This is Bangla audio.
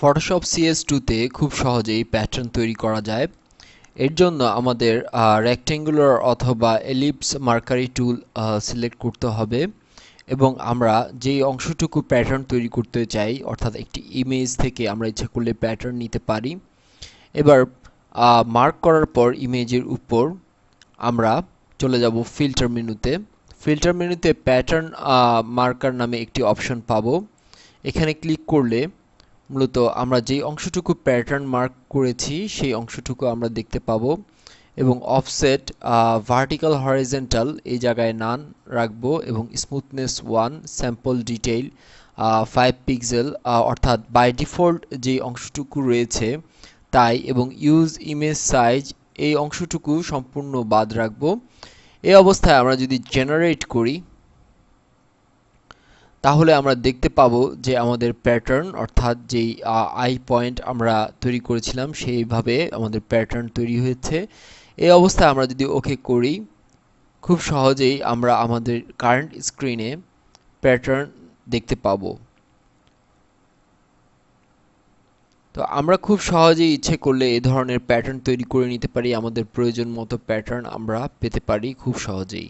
ফটোশপ CS2 তে খুব সহজেই প্যাটার্ন তৈরি করা যায়। এর জন্য আমাদের রেক্ট্যাঙ্গুলার অথবা এলিপস মার্কারি টুল সিলেক্ট করতে হবে এবং আমরা যেই অংশটুকু প্যাটার্ন তৈরি করতে চাই অর্থাৎ একটি ইমেজ থেকে আমরা ইচ্ছা করলে প্যাটার্ন নিতে পারি। এবার মার্ক করার পর ইমেজের উপর আমরা চলে যাব ফিল্টার মেনুতে। ফিল্টার মেনুতে প্যাটার্ন মার্কার নামে একটি অপশন পাবো। এখানে ক্লিক করলে মূলত আমরা যেই অংশটুকু প্যাটার্ন মার্ক করেছি সেই অংশটুকু আমরা দেখতে পাবো এবং অফসেট ভার্টিক্যাল হরিজন্টাল এই জায়গায় নান রাখবো এবং স্মুথনেস 1 স্যাম্পল ডিটেইল 5 পিক্সেল অর্থাৎ বাই ডিফল্ট যেই অংশটুকু রয়েছে তাই এবং ইউজ ইমেজ সাইজ এই অংশটুকু সম্পূর্ণ বাদ রাখবো। এই অবস্থায় আমরা যদি জেনারেট করি তাহলে আমরা দেখতে পাবো যে আমাদের প্যাটার্ন অর্থাৎ যেই আই পয়েন্ট আমরা তৈরি করেছিলাম সেইভাবে আমাদের প্যাটার্ন তৈরি হয়েছে। এই অবস্থায় আমরা যদি ওকে করি খুব সহজেই আমরা আমাদের কারেন্ট স্ক্রিনে প্যাটার্ন দেখতে পাবো। তো আমরা খুব সহজেই ইচ্ছে করলে এই ধরনের প্যাটার্ন তৈরি করে নিতে পারি। আমাদের প্রয়োজন মতো প্যাটার্ন আমরা পেতে পারি খুব সহজেই।